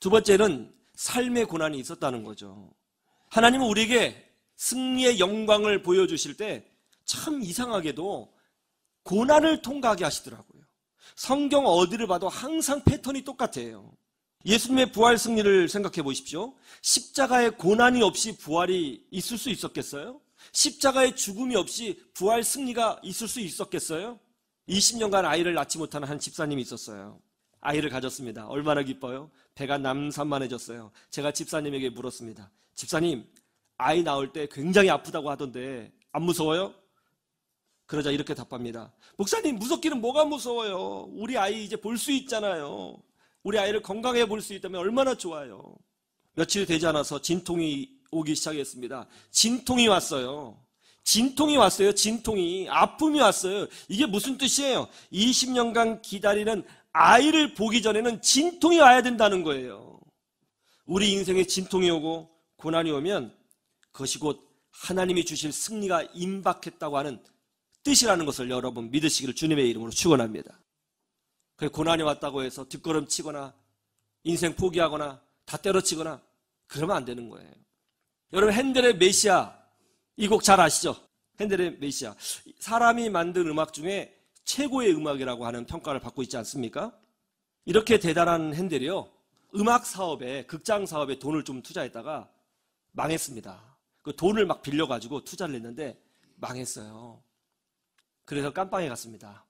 두 번째는 삶의 고난이 있었다는 거죠. 하나님은 우리에게 승리의 영광을 보여주실 때 참 이상하게도 고난을 통과하게 하시더라고요. 성경 어디를 봐도 항상 패턴이 똑같아요. 예수님의 부활 승리를 생각해 보십시오. 십자가의 고난이 없이 부활이 있을 수 있었겠어요? 십자가의 죽음이 없이 부활 승리가 있을 수 있었겠어요? 20년간 아이를 낳지 못하는 한 집사님이 있었어요. 아이를 가졌습니다. 얼마나 기뻐요? 배가 남산만해졌어요. 제가 집사님에게 물었습니다. 집사님, 아이 낳을 때 굉장히 아프다고 하던데 안 무서워요? 그러자 이렇게 답합니다. 목사님, 무섭기는 뭐가 무서워요? 우리 아이 이제 볼 수 있잖아요. 우리 아이를 건강해 볼 수 있다면 얼마나 좋아요. 며칠이 되지 않아서 진통이 오기 시작했습니다. 진통이 왔어요. 진통이 왔어요. 진통이. 아픔이 왔어요. 이게 무슨 뜻이에요? 20년간 기다리는 아이를 보기 전에는 진통이 와야 된다는 거예요. 우리 인생에 진통이 오고 고난이 오면 그것이 곧 하나님이 주실 승리가 임박했다고 하는 뜻이라는 것을 여러분 믿으시기를 주님의 이름으로 축원합니다. 고난이 왔다고 해서 뒷걸음치거나 인생 포기하거나 다 때려치거나 그러면 안 되는 거예요. 여러분, 핸델의 메시아 이 곡 잘 아시죠? 핸델의 메시아. 사람이 만든 음악 중에 최고의 음악이라고 하는 평가를 받고 있지 않습니까? 이렇게 대단한 핸델이요, 음악 사업에, 극장 사업에 돈을 좀 투자했다가 망했습니다. 그 돈을 막 빌려가지고 투자를 했는데 망했어요. 그래서 깜빵에 갔습니다.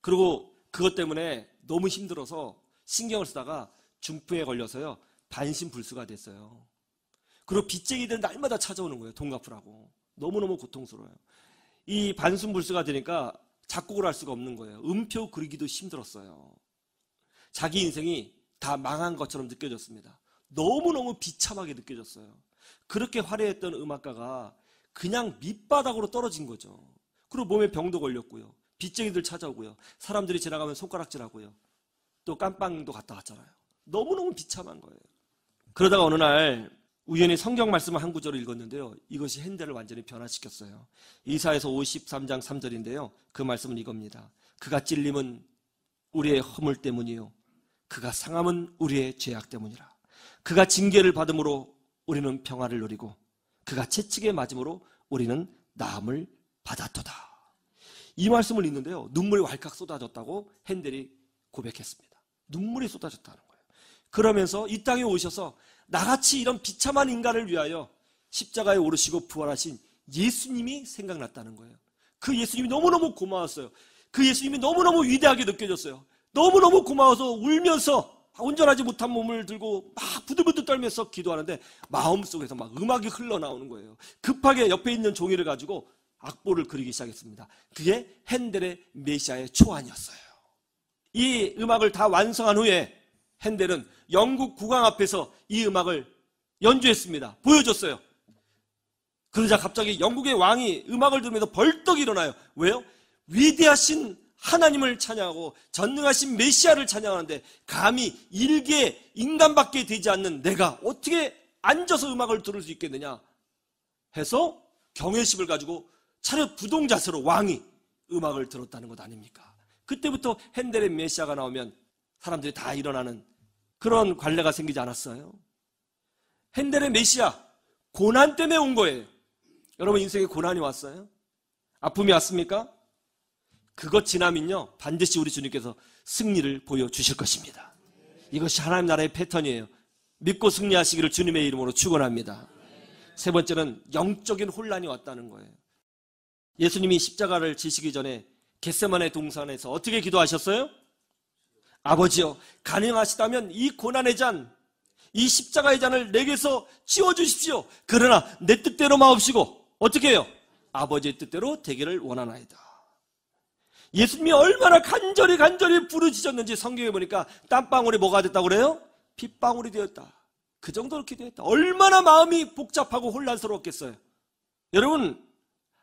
그리고 그것 때문에 너무 힘들어서 신경을 쓰다가 중풍에 걸려서요, 반신불수가 됐어요. 그리고 빚쟁이들은 날마다 찾아오는 거예요. 돈 갚으라고. 너무너무 고통스러워요. 이 반신불수가 되니까 작곡을 할 수가 없는 거예요. 음표 그리기도 힘들었어요. 자기 인생이 다 망한 것처럼 느껴졌습니다. 너무너무 비참하게 느껴졌어요. 그렇게 화려했던 음악가가 그냥 밑바닥으로 떨어진 거죠. 그리고 몸에 병도 걸렸고요. 빚쟁이들 찾아오고요. 사람들이 지나가면 손가락질하고요. 또 깜빵도 갔다 왔잖아요. 너무너무 비참한 거예요. 그러다가 어느 날 우연히 성경 말씀을 한 구절을 읽었는데요, 이것이 핸델을 완전히 변화시켰어요. 이사야서 53장 3절인데요, 그 말씀은 이겁니다. 그가 찔림은 우리의 허물 때문이요, 그가 상함은 우리의 죄악 때문이라. 그가 징계를 받음으로 우리는 평화를 누리고 그가 채찍에 맞음으로 우리는 나음을 받았도다. 이 말씀을 읽는데요, 눈물이 왈칵 쏟아졌다고 핸델이 고백했습니다. 눈물이 쏟아졌다는 거예요. 그러면서 이 땅에 오셔서 나같이 이런 비참한 인간을 위하여 십자가에 오르시고 부활하신 예수님이 생각났다는 거예요. 그 예수님이 너무너무 고마웠어요. 그 예수님이 너무너무 위대하게 느껴졌어요. 너무너무 고마워서 울면서 온전하지 못한 몸을 들고 막 부들부들 떨면서 기도하는데 마음속에서 막 음악이 흘러나오는 거예요. 급하게 옆에 있는 종이를 가지고 악보를 그리기 시작했습니다. 그게 핸델의 메시아의 초안이었어요. 이 음악을 다 완성한 후에 핸델은 영국 국왕 앞에서 이 음악을 연주했습니다. 보여줬어요. 그러자 갑자기 영국의 왕이 음악을 들으면서 벌떡 일어나요. 왜요? 위대하신 하나님을 찬양하고 전능하신 메시아를 찬양하는데 감히 일개 인간밖에 되지 않는 내가 어떻게 앉아서 음악을 들을 수 있겠느냐 해서 경외심을 가지고 차렷 부동자세로 왕이 음악을 들었다는 것 아닙니까? 그때부터 핸델의 메시아가 나오면 사람들이 다 일어나는 그런 관례가 생기지 않았어요? 핸델의 메시아, 고난 때문에 온 거예요. 여러분 인생에 고난이 왔어요? 아픔이 왔습니까? 그것 지나면요, 반드시 우리 주님께서 승리를 보여주실 것입니다. 이것이 하나님 나라의 패턴이에요. 믿고 승리하시기를 주님의 이름으로 축원합니다. 세 번째는 영적인 혼란이 왔다는 거예요. 예수님이 십자가를 지시기 전에 겟세마네 동산에서 어떻게 기도하셨어요? 아버지여, 가능하시다면 이 고난의 잔, 이 십자가의 잔을 내게서 치워주십시오. 그러나 내 뜻대로 마옵시고 어떻게 해요? 아버지의 뜻대로 되기를 원하나이다. 예수님이 얼마나 간절히 부르짖었는지 성경에 보니까 땀방울이 뭐가 됐다고 그래요? 핏방울이 되었다. 그 정도로 기도했다. 얼마나 마음이 복잡하고 혼란스러웠겠어요. 여러분,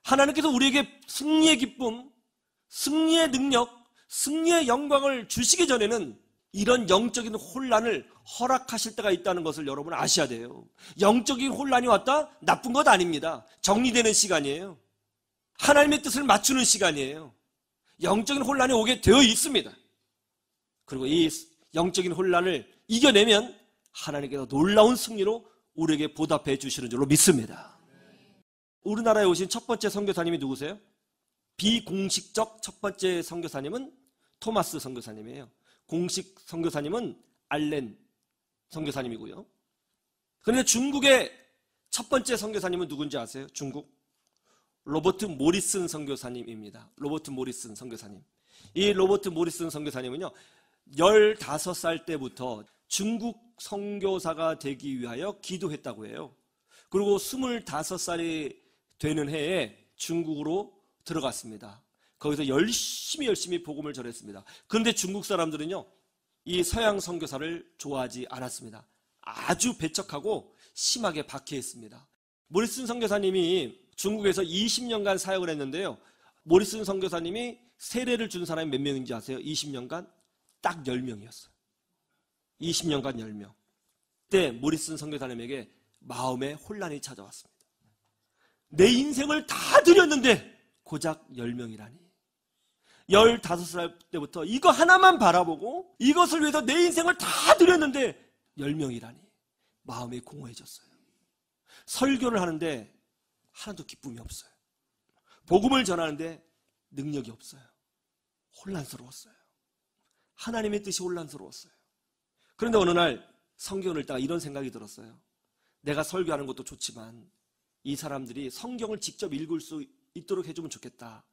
하나님께서 우리에게 승리의 기쁨, 승리의 능력, 승리의 영광을 주시기 전에는 이런 영적인 혼란을 허락하실 때가 있다는 것을 여러분 아셔야 돼요. 영적인 혼란이 왔다? 나쁜 것 아닙니다. 정리되는 시간이에요. 하나님의 뜻을 맞추는 시간이에요. 영적인 혼란이 오게 되어 있습니다. 그리고 이 영적인 혼란을 이겨내면 하나님께서 놀라운 승리로 우리에게 보답해 주시는 줄로 믿습니다. 우리나라에 오신 첫 번째 선교사님이 누구세요? 비공식적 첫 번째 선교사님은 토마스 선교사님이에요. 공식 선교사님은 알렌 선교사님이고요. 그런데 중국의 첫 번째 선교사님은 누군지 아세요? 중국 로버트 모리슨 선교사님입니다. 로버트 모리슨 선교사님. 이 로버트 모리슨 선교사님은요, 15살 때부터 중국 선교사가 되기 위하여 기도했다고 해요. 그리고 25살이 되는 해에 중국으로 들어갔습니다. 거기서 열심히 복음을 전했습니다. 그런데 중국 사람들은요, 이 서양 선교사를 좋아하지 않았습니다. 아주 배척하고 심하게 박해했습니다. 모리슨 선교사님이 중국에서 20년간 사역을 했는데요, 모리슨 선교사님이 세례를 준 사람이 몇 명인지 아세요? 20년간 딱 10명이었어요. 20년간 10명. 그때 모리슨 선교사님에게 마음의 혼란이 찾아왔습니다. 내 인생을 다 드렸는데 고작 10명이라니. 15살 때부터 이거 하나만 바라보고 이것을 위해서 내 인생을 다 드렸는데 10명이라니. 마음이 공허해졌어요. 설교를 하는데 하나도 기쁨이 없어요. 복음을 전하는데 능력이 없어요. 혼란스러웠어요. 하나님의 뜻이 혼란스러웠어요. 그런데 어느 날 성경을 읽다가 이런 생각이 들었어요. 내가 설교하는 것도 좋지만 이 사람들이 성경을 직접 읽을 수 있도록 해주면 좋겠다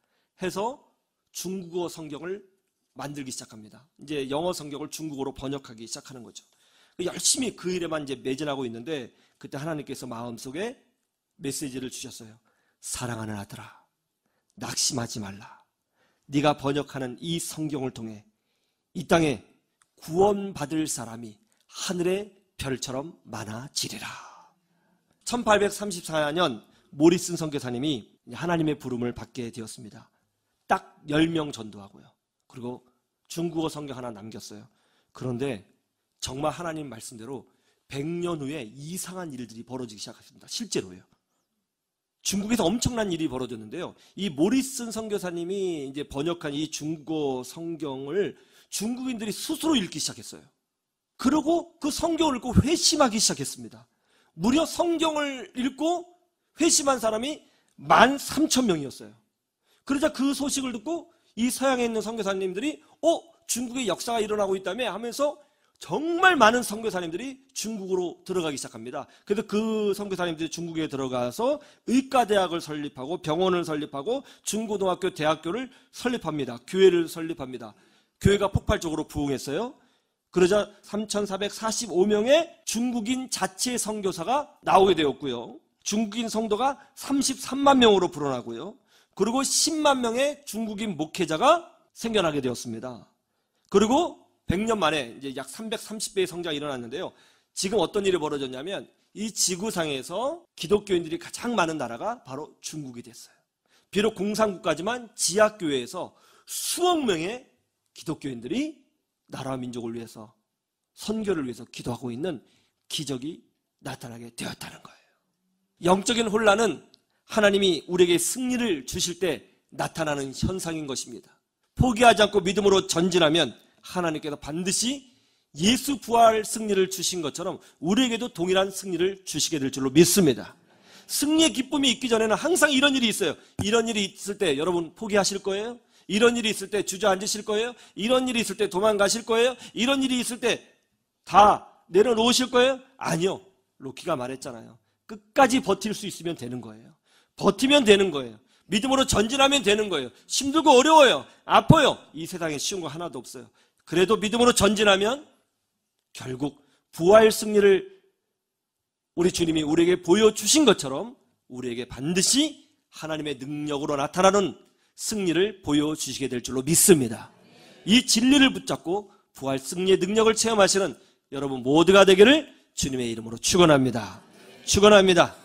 해서 중국어 성경을 만들기 시작합니다. 이제 영어 성경을 중국어로 번역하기 시작하는 거죠. 열심히 그 일에만 이제 매진하고 있는데 그때 하나님께서 마음속에 메시지를 주셨어요. 사랑하는 아들아, 낙심하지 말라. 네가 번역하는 이 성경을 통해 이 땅에 구원받을 사람이 하늘의 별처럼 많아지리라. 1834년 모리슨 선교사님이 하나님의 부름을 받게 되었습니다. 딱 10명 전도하고요. 그리고 중국어 성경 하나 남겼어요. 그런데 정말 하나님 말씀대로 100년 후에 이상한 일들이 벌어지기 시작했습니다. 실제로요. 중국에서 엄청난 일이 벌어졌는데요. 이 모리슨 선교사님이 이제 번역한 이 중국어 성경을 중국인들이 스스로 읽기 시작했어요. 그리고 그 성경을 읽고 회심하기 시작했습니다. 무려 성경을 읽고 회심한 사람이 13,000명이었어요. 그러자 그 소식을 듣고 이 서양에 있는 선교사님들이 중국의 역사가 일어나고 있다며 하면서 정말 많은 선교사님들이 중국으로 들어가기 시작합니다. 그래서 그 선교사님들이 중국에 들어가서 의과대학을 설립하고 병원을 설립하고 중고등학교, 대학교를 설립합니다. 교회를 설립합니다. 교회가 폭발적으로 부흥했어요. 그러자 3,445명의 중국인 자체 선교사가 나오게 되었고요. 중국인 성도가 33만 명으로 불어나고요. 그리고 10만 명의 중국인 목회자가 생겨나게 되었습니다. 그리고 100년 만에 이제 약 330배의 성장이 일어났는데요. 지금 어떤 일이 벌어졌냐면 이 지구상에서 기독교인들이 가장 많은 나라가 바로 중국이 됐어요. 비록 공산국가지만 지하교회에서 수억 명의 기독교인들이 나라와 민족을 위해서 선교를 위해서 기도하고 있는 기적이 나타나게 되었다는 거예요. 영적인 혼란은 하나님이 우리에게 승리를 주실 때 나타나는 현상인 것입니다. 포기하지 않고 믿음으로 전진하면 하나님께서 반드시 예수 부활 승리를 주신 것처럼 우리에게도 동일한 승리를 주시게 될 줄로 믿습니다. 승리의 기쁨이 있기 전에는 항상 이런 일이 있어요. 이런 일이 있을 때 여러분 포기하실 거예요? 이런 일이 있을 때 주저앉으실 거예요? 이런 일이 있을 때 도망가실 거예요? 이런 일이 있을 때 다 내려놓으실 거예요? 아니요. 로키가 말했잖아요. 끝까지 버틸 수 있으면 되는 거예요. 버티면 되는 거예요. 믿음으로 전진하면 되는 거예요. 힘들고 어려워요. 아파요. 이 세상에 쉬운 거 하나도 없어요. 그래도 믿음으로 전진하면 결국 부활 승리를 우리 주님이 우리에게 보여주신 것처럼 우리에게 반드시 하나님의 능력으로 나타나는 승리를 보여주시게 될 줄로 믿습니다. 이 진리를 붙잡고 부활 승리의 능력을 체험하시는 여러분 모두가 되기를 주님의 이름으로 축원합니다. 축원합니다.